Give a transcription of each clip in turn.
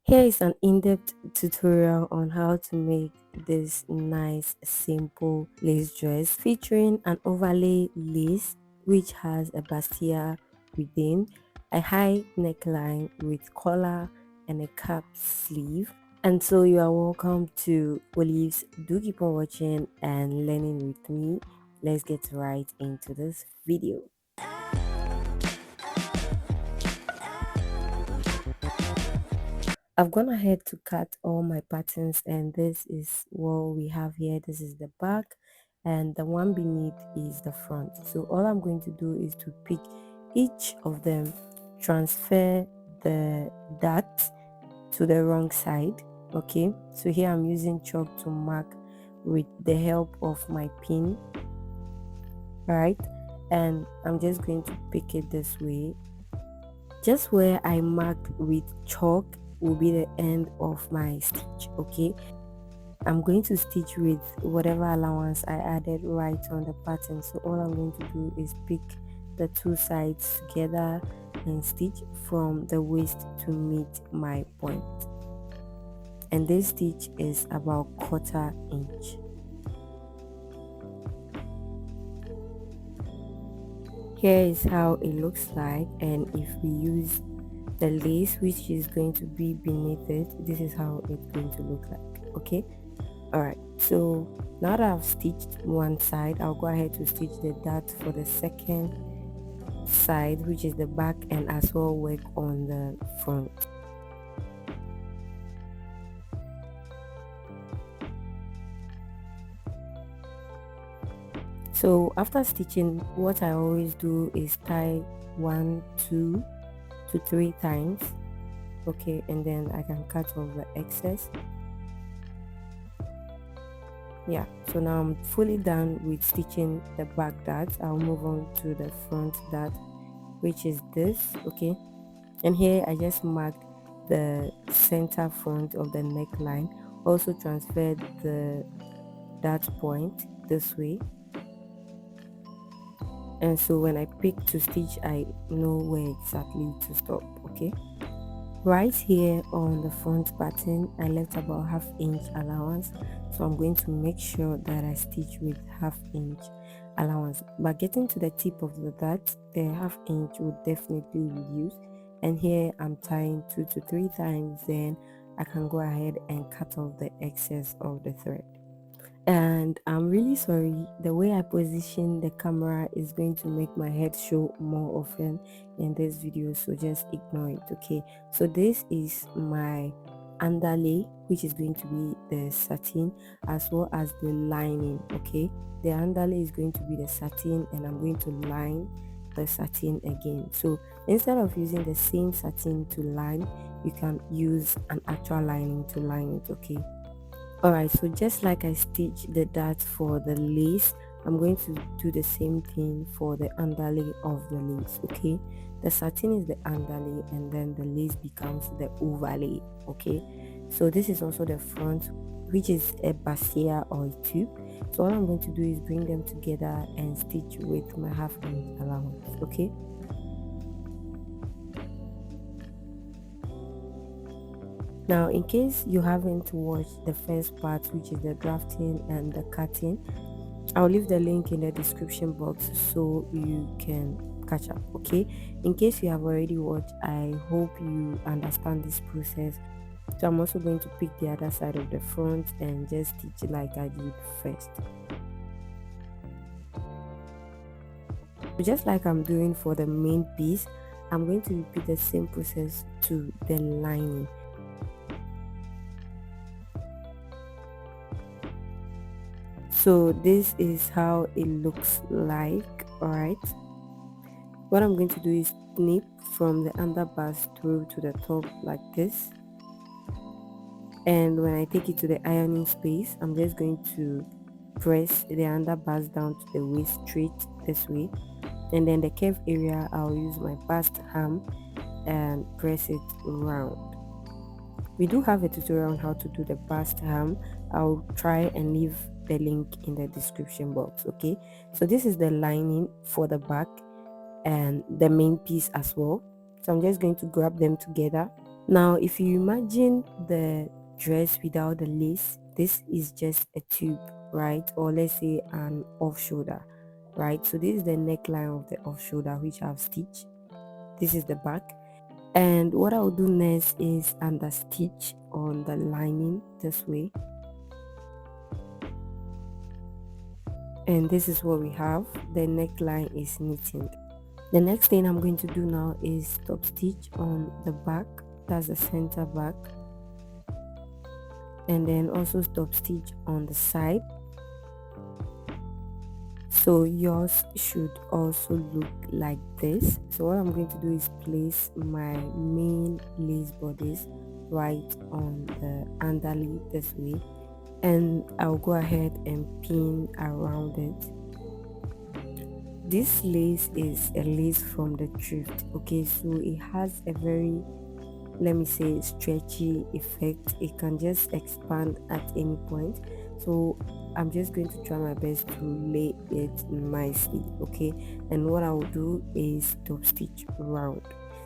Here is an in-depth tutorial on how to make this nice simple lace dress featuring an overlay lace which has a bastia within, a high neckline with collar and a cap sleeve. And so you are welcome to Olives. Do keep on watching and learning with me. Let's get right into this video. I've gone ahead to cut all my patterns, and this is what we have here. This is the back and the one beneath is the front. So all I'm going to do is to pick each of them, transfer the dart to the wrong side. Okay, so here I'm using chalk to mark with the help of my pin. Right, and I'm just going to pick it this way. Just where I marked with chalk will be the end of my stitch. Okay, I'm going to stitch with whatever allowance I added right on the pattern. So all I'm going to do is pick the two sides together and stitch from the waist to meet my point, and this stitch is about 1/4 inch. Here is how it looks like, and if we use the lace which is going to be beneath it, this is how it's going to look like. Okay, all right, so now that I've stitched one side, I'll go ahead to stitch the dart for the second side, which is the back, and as well work on the front. So after stitching, what I always do is tie 1, 2 to 3 times. Okay, and then I can cut off the excess. Yeah, so now I'm fully done with stitching the back dart. I'll move on to the front dart, which is this. Okay, and here I just marked the center front of the neckline, also transferred the dart point this way, and so when I pick to stitch, I know where exactly to stop. Okay, right here on the front pattern I left about 1/2 inch allowance, so I'm going to make sure that I stitch with 1/2 inch allowance. But getting to the tip of the dart, the 1/2 inch will definitely reduce, and here I'm tying 2 to 3 times, then I can go ahead and cut off the excess of the thread. And I'm really sorry, the way I position the camera is going to make my head show more often in this video, so just ignore it. Okay, so this is my underlay, which is going to be the satin as well as the lining. Okay, the underlay is going to be the satin, and I'm going to line the satin again. So instead of using the same satin to line, you can use an actual lining to line it. Okay, alright, so just like I stitched the dart for the lace, I'm going to do the same thing for the underlay of the lace. Okay, the satin is the underlay, and then the lace becomes the overlay. Okay, so this is also the front, which is a bastia or a tube. So all I'm going to do is bring them together and stitch with my 1/2 inch allowance. Okay, now in case you haven't watched the first part, which is the drafting and the cutting, I'll leave the link in the description box so you can catch up. Okay, in case you have already watched, I hope you understand this process. So I'm also going to pick the other side of the front and just stitch like I did first. So just like I'm doing for the main piece, I'm going to repeat the same process to the lining. So this is how it looks like. All right, what I'm going to do is snip from the underbust through to the top like this, and when I take it to the ironing space, I'm just going to press the underbust down to the waist straight this way, and then the curve area I'll use my bust ham and press it round. We do have a tutorial on how to do the bust ham. I'll try and leave the link in the description box. Okay, so this is the lining for the back and the main piece as well. So I'm just going to grab them together Now if you imagine the dress without the lace, this is just a tube, right? Or let's say an off shoulder, right? So this is the neckline of the off shoulder which I've stitched. This is the back, and what I'll do next is under stitch on the lining this way, and this is what we have. The neckline is knitting. The next thing I'm going to do now is top stitch on the back, that's the center back, and then also top stitch on the side. So yours should also look like this. So what I'm going to do is place my main lace bodice right on the underlay this way, and I'll go ahead and pin around it. This lace is a lace from the thrift, okay, so it has a very, let me say, stretchy effect. It can just expand at any point, so I'm just going to try my best to lay it nicely, okay. And what I'll do is top stitch round.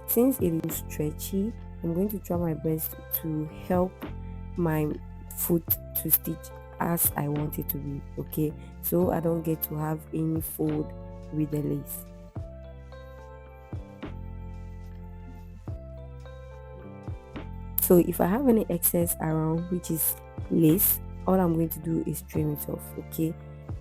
Since it is stretchy, I'm going to try my best to help my foot to stitch as I want it to be, okay, so I don't get to have any fold with the lace. So if I have any excess around which is lace, all I'm going to do is trim it off, okay.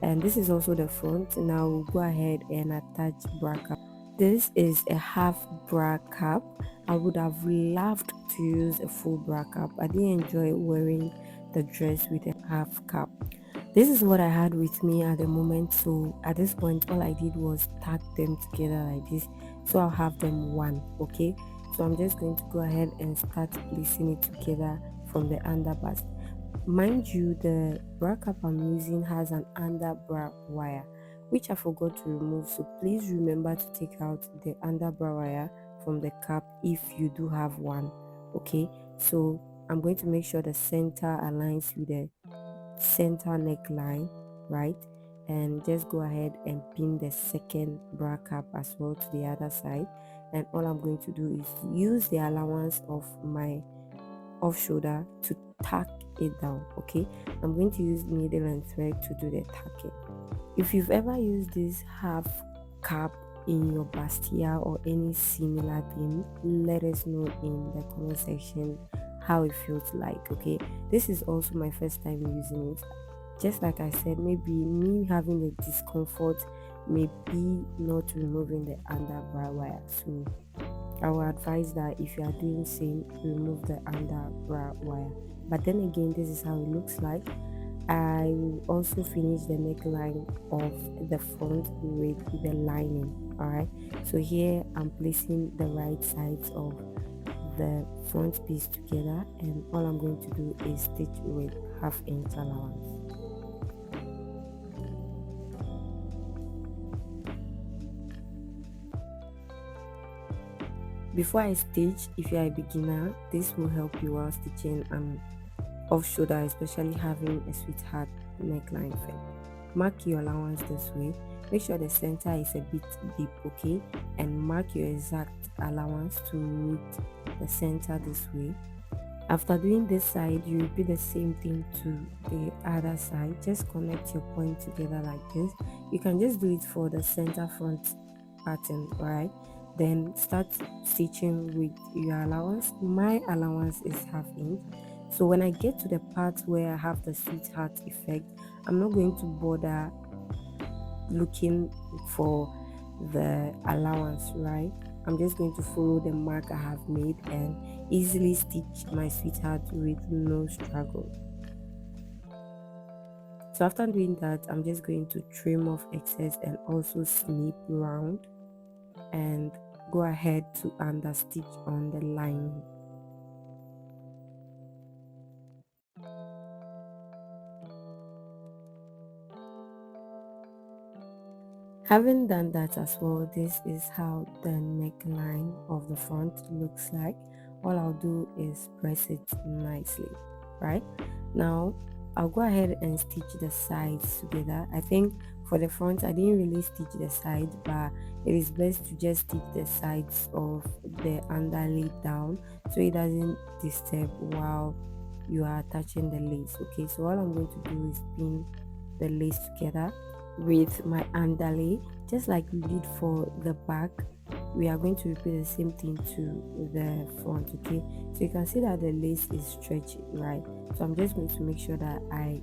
And this is also the front. Now we'll go ahead and attach bra cap. This is a half bra cap. I would have loved to use a full bra cap. I didn't enjoy wearing the dress with a half cap. This is what I had with me at the moment, so at this point all I did was tag them together like this, so I'll have them one, okay. So I'm just going to go ahead and start placing it together from the underbust. Mind you, the bra cap I'm using has an under bra wire which I forgot to remove, so please remember to take out the under bra wire from the cap if you do have one, okay. So I'm going to make sure the center aligns with the center neckline, right, and just go ahead and pin the second bra cap as well to the other side. And all I'm going to do is use the allowance of my off shoulder to tack it down, okay. I'm going to use needle and thread to do the tacking. If you've ever used this half cap in your bustier or any similar thing, let us know in the comment section how it feels like, okay. This is also my first time using it. Just like I said, maybe me having the discomfort may be not removing the underbra wire, so I will advise that if you are doing same, remove the underbra wire. But then again, this is how it looks like. I will also finish the neckline of the front with the lining. Alright, so here I'm placing the right sides of the front piece together, and all I'm going to do is stitch with half-inch allowance. Before I stitch, if you are a beginner, this will help you while stitching an off shoulder, especially having a sweetheart neckline fit. Mark your allowance this way. Make sure the center is a bit deep, okay, and mark your exact allowance to meet the center this way. After doing this side, you repeat the same thing to the other side. Just connect your point together like this. You can just do it for the center front pattern, right? Then start stitching with your allowance. My allowance is half-inch, so when I get to the part where I have the sweetheart effect, I'm not going to bother looking for the allowance, right? I'm just going to follow the mark I have made and easily stitch my sweetheart with no struggle. So after doing that, I'm just going to trim off excess and also snip round and go ahead to understitch on the lining. Having done that as well, this is how the neckline of the front looks like. All I'll do is press it nicely, right? Now I'll go ahead and stitch the sides together. I think for the front I didn't really stitch the side, but it is best to just stitch the sides of the underlay down so it doesn't disturb while you are attaching the lace. Okay, so all I'm going to do is pin the lace together with my underlay, just like we did for the back. We are going to repeat the same thing to the front. Okay, so you can see that the lace is stretchy, right? So I'm just going to make sure that I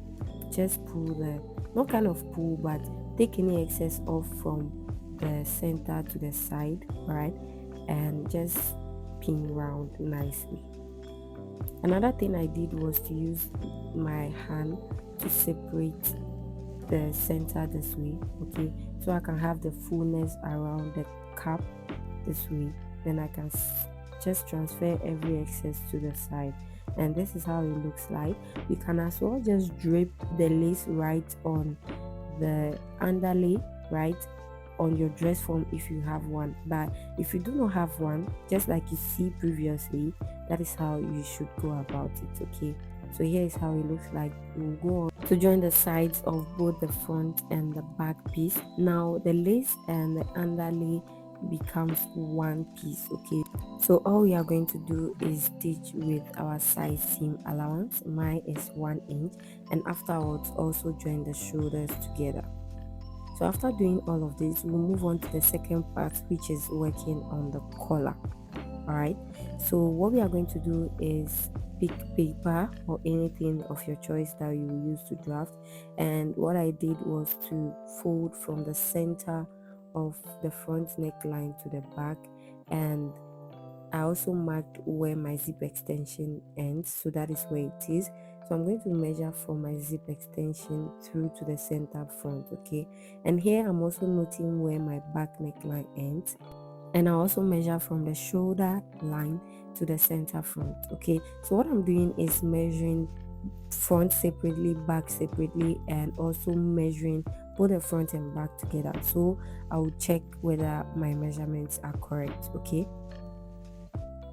just pull the, not kind of pull, but take any excess off from the center to the side, right? And just pin round nicely. Another thing I did was to use my hand to separate the center this way, okay, so I can have the fullness around the cap this way. Then I can just transfer every excess to the side, and this is how it looks like. You can as well just drape the lace right on the underlay, right on your dress form if you have one. But if you do not have one, just like you see previously, that is how you should go about it. Okay, so here is how it looks like. We'll go on to join the sides of both the front and the back piece. Now the lace and the underlay becomes one piece. Okay, so all we are going to do is stitch with our size seam allowance. Mine is 1 inch, and afterwards also join the shoulders together. So after doing all of this, we'll move on to the second part, which is working on the collar. All right, so what we are going to do is pick paper or anything of your choice that you will use to draft. And what I did was to fold from the center of the front neckline to the back, and I also marked where my zip extension ends, so that is where it is. So I'm going to measure from my zip extension through to the center front. Okay, and here I'm also noting where my back neckline ends, and I also measure from the shoulder line to the center front. Okay, so what I'm doing is measuring front separately, back separately, and also measuring both the front and back together, so I will check whether my measurements are correct. Okay,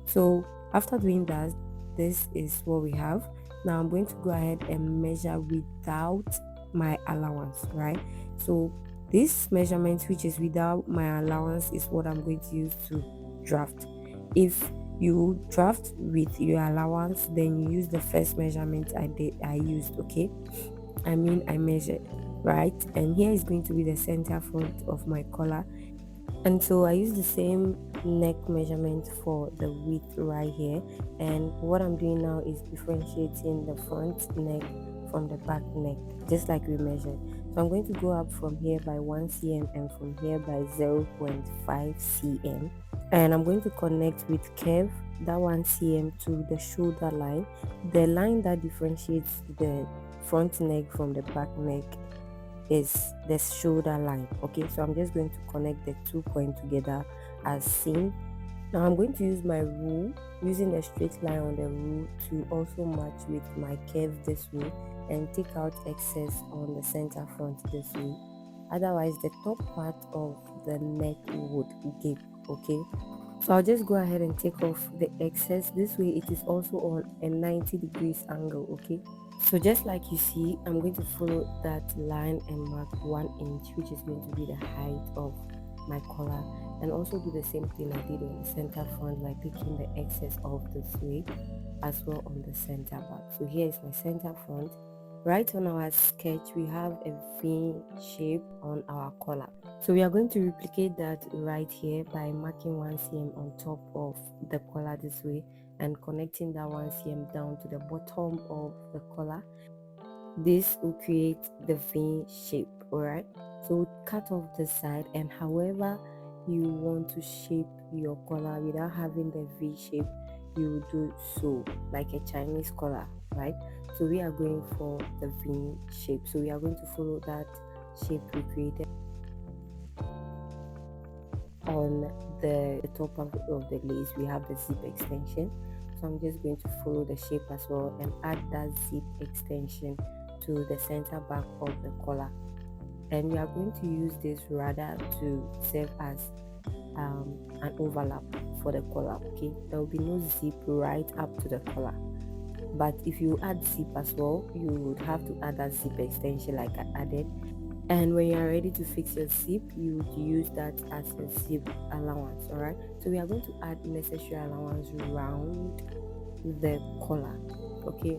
so after doing that, this is what we have. Now I'm going to go ahead and measure without my allowance, right? So this measurement, which is without my allowance, is what I'm going to use to draft. If you draft with your allowance, then you use the first measurement I used. Okay, I measured, right? And here is going to be the center front of my collar, and so I use the same neck measurement for the width right here. And what I'm doing now is differentiating the front neck from the back neck, just like we measured. So I'm going to go up from here by 1 cm and from here by 0.5 cm, and I'm going to connect with curve that 1 cm to the shoulder line, the line that differentiates the front neck from the back neck is the shoulder line. Okay, so I'm just going to connect the 2 points together as seen. Now I'm going to use my rule, using the straight line on the rule to also match with my curve this way, and take out excess on the center front this way. Otherwise the top part of the neck would gape. Okay, so I'll just go ahead and take off the excess. This way it is also on a 90 degrees angle. Okay, so just like you see, I'm going to follow that line and mark 1 inch, which is going to be the height of my collar, and also do the same thing I did on the center front by taking the excess off this way, as well on the center back. So here is my center front. Right on our sketch, we have a V shape on our collar. So we are going to replicate that right here by marking 1 cm on top of the collar this way, and connecting that 1 cm down to the bottom of the collar. This will create the V shape. Alright, so cut off the side, and however you want to shape your collar without having the V shape, you will do so, like a Chinese collar, right? So we are going for the V shape, so we are going to follow that shape we created on the top of the lace. We have the zip extension, so I'm just going to follow the shape as well and add that zip extension to the center back of the collar. And we are going to use this rather to serve as an overlap for the collar. Okay, there will be no zip right up to the collar. But if you add zip as well, you would have to add that zip extension like I added. And when you are ready to fix your zip, you would use that as a zip allowance. All right, so we are going to add necessary allowance around the collar. Okay,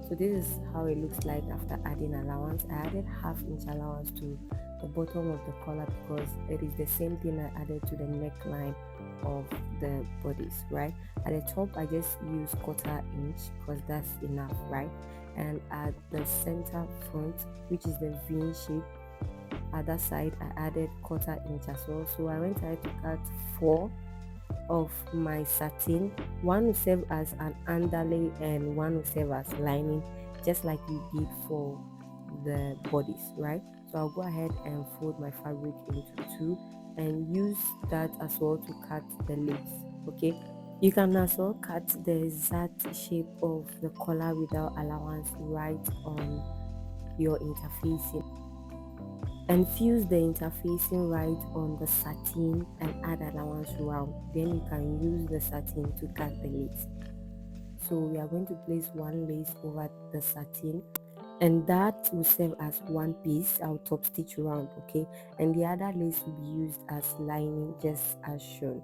so this is how it looks like after adding allowance. I added half-inch allowance to the bottom of the collar because it is the same thing I added to the neckline of the bodies, right? At the top I just use quarter inch because that's enough, right? And at the center front, which is the V shape, at that side I added quarter inch as well. So I went ahead to cut 4 of my satin. One will serve as an underlay and one will serve as lining, just like we did for the bodies, right? So I'll go ahead and fold my fabric into 2 and use that as well to cut the lace. Okay, you can as well cut the exact shape of the collar without allowance right on your interfacing, and fuse the interfacing right on the satin and add allowance round. Then you can use the satin to cut the lace. So we are going to place one lace over the satin, and that will serve as one piece. I'll top stitch around, okay, and the other lace will be used as lining, just as shown.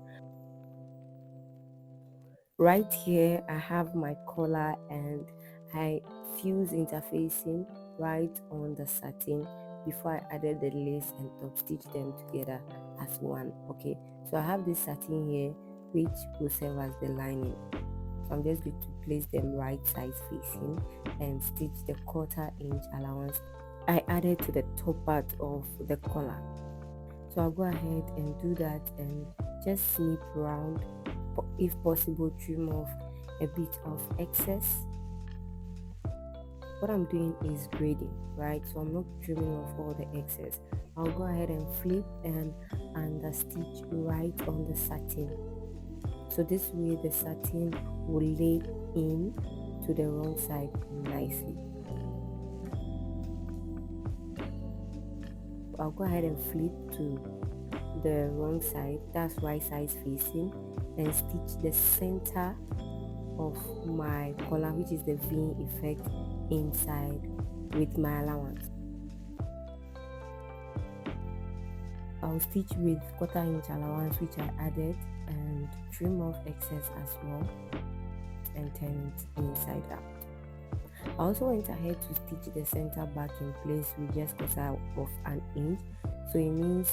Right here I have my collar and I fuse interfacing right on the satin before I added the lace and top stitch them together as one. Okay, so I have this satin here which will serve as the lining. So I'm just going to place them right sides facing and stitch the quarter inch allowance I added to the top part of the collar. So I'll go ahead and do that and just snip around, if possible trim off a bit of excess. What I'm doing is grading, right? So I'm not trimming off all the excess. I'll go ahead and flip and stitch right on the satin. So this way the satin will lay in to the wrong side nicely. I'll go ahead and flip to the wrong side, that's right side facing, and stitch the center of my collar, which is the V effect, inside with my allowance. I'll stitch with quarter inch allowance which I added and trim off excess as well and turn it inside out. I also went ahead to stitch the center back in place with just quarter of an inch. So it means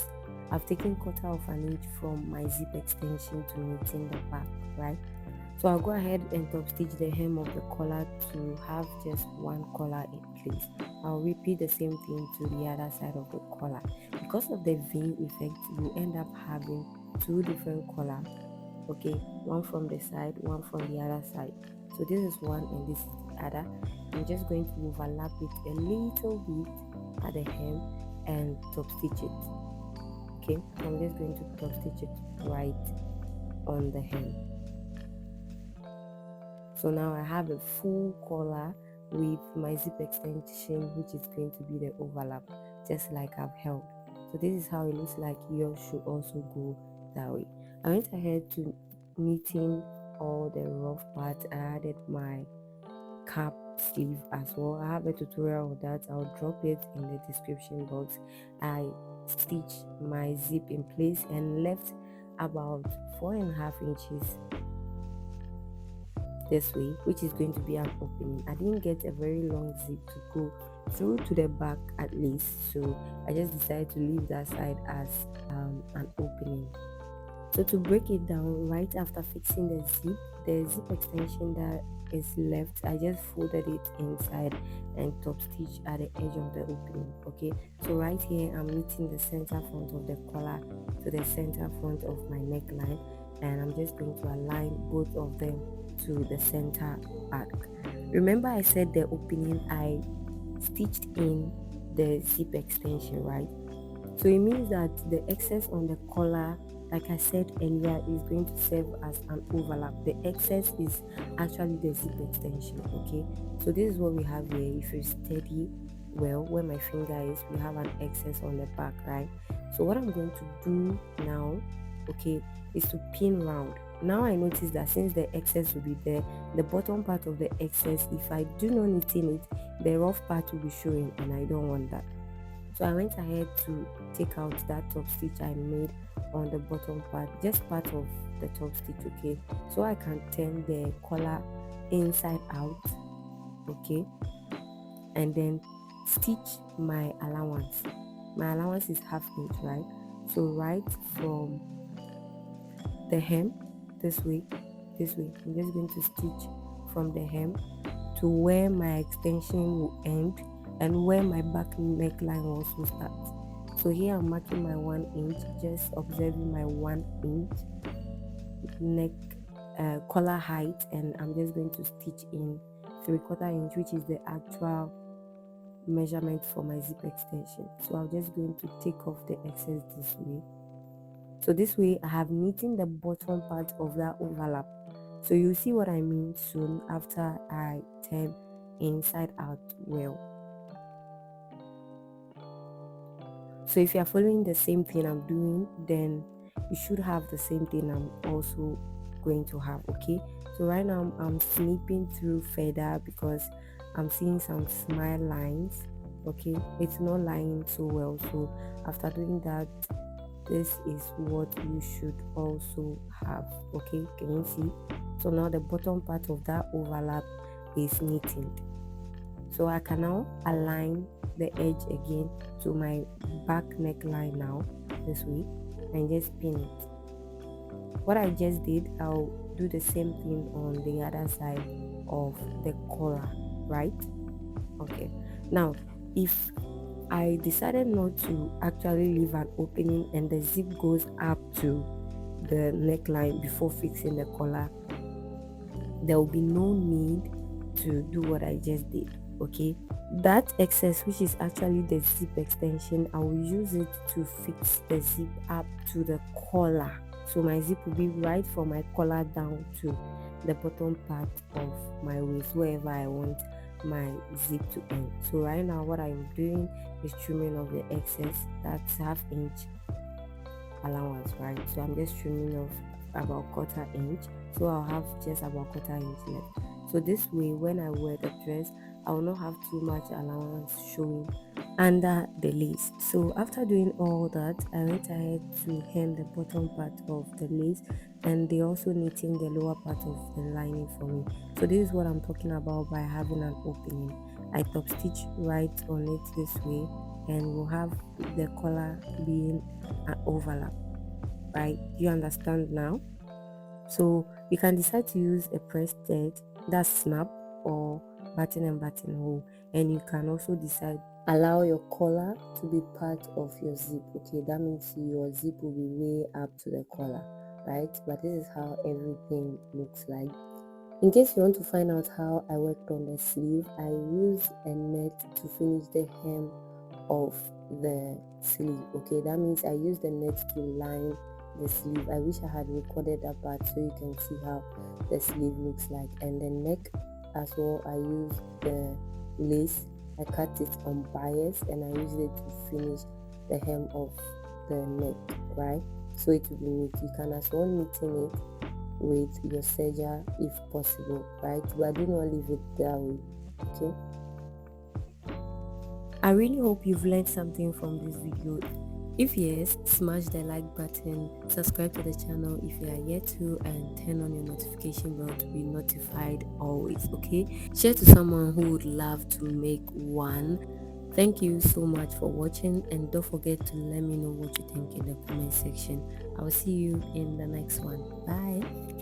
I've taken quarter of an inch from my zip extension to meeting the back, right? So I'll go ahead and top stitch the hem of the collar to have just one collar in place. I'll repeat the same thing to the other side of the collar. Because of the V effect, you end up having 2 different collars, okay, one from the side, one from the other side. So this is one and this is the other. I'm just going to overlap it a little bit at the hem and top stitch it. Okay, I'm just going to top stitch it right on the hem. So now I have a full collar with my zip extension, which is going to be the overlap, just like I've held. So this is how it looks like. Yours should also go that way. I went ahead to knitting all the rough parts. I added my cap sleeve as well. I have a tutorial of that. I'll drop it in the description box. I stitched my zip in place and left about 4.5 inches this way, which is going to be an opening. I didn't get a very long zip to go through to the back at least, so I just decided to leave that side as an opening. So to break it down, right after fixing the zip extension that is left, I just folded it inside and top stitch at the edge of the opening. Okay, so right here I'm knitting the center front of the collar to the center front of my neckline, and I'm just going to align both of them to the center back. Remember I said the opening, I stitched in the zip extension, right? So it means that the excess on the collar, like I said earlier, is going to serve as an overlap. The excess is actually the zip extension. Okay, so this is what we have here. If you study well where my finger is, we have an excess on the back, right? So what I'm going to do now, okay, is to pin round. now I notice that since the excess will be there, the bottom part of the excess, if I do not knit in it, the rough part will be showing, and I don't want that. So I went ahead to take out that top stitch I made on the bottom part, just part of the top stitch, okay, so I can turn the collar inside out, okay, and then stitch my allowance. My allowance is half inch, right? So right from the hem this way, I'm just going to stitch from the hem to where my extension will end and where my back neckline will also start. So here I'm marking my 1 inch, just observing my 1 inch neck collar height, and I'm just going to stitch in 3/4 inch, which is the actual measurement for my zip extension. So I'm just going to take off the excess this way. So this way I have knitting the bottom part of that overlap. So you'll see what I mean soon after I turn inside out well. So if you are following the same thing I'm doing, then you should have the same thing I'm also going to have, okay? So right now I'm snipping through further because I'm seeing some smile lines, okay? It's not lying so well. So after doing that, this is what you should also have, okay? Can you see? So now the bottom part of that overlap is knitted. So I can now align the edge again to my back neckline now this way and just pin it. What I just did, I'll do the same thing on the other side of the collar, right? Okay, now if I decided not to actually leave an opening and the zip goes up to the neckline before fixing the collar, there will be no need to do what I just did, okay? That excess, which is actually the zip extension, I will use it to fix the zip up to the collar. So my zip will be right from my collar down to the bottom part of my waist, wherever I want my zip to end. So right now what I'm doing is trimming off the excess. That's half inch allowance, right? So I'm just trimming off about 1/4 inch, so I'll have just about 1/4 inch left. So this way when I wear the dress, I will not have too much allowance showing under the lace. So after doing all that, I went ahead to hem the bottom part of the lace, and they also knitting the lower part of the lining for me. So this is what I'm talking about by having an opening. I top stitch right on it this way, and we'll have the collar being an overlap, right? You understand now? So you can decide to use a pressed thread, that's snap, or button and buttonhole, and you can also decide allow your collar to be part of your zip, okay? That means your zip will be way up to the collar, right? But this is how everything looks like. In case you want to find out how I worked on the sleeve, I used a net to finish the hem of the sleeve, okay? That means I used the net to line the sleeve. I wish I had recorded that part so you can see how the sleeve looks like. And the neck as well, I used the lace, I cut it on bias, and I used it to finish the hem of the neck, right? So it will be neat. You can as well knitting it with your serger if possible, right? But do not leave it that way, okay? I really hope you've learned something from this video. If yes, smash the like button, subscribe to the channel if you are yet to, and turn on your notification bell to be notified always, okay? Share to someone who would love to make one. Thank you so much for watching, and don't forget to let me know what you think in the comment section. I will see you in the next one. Bye.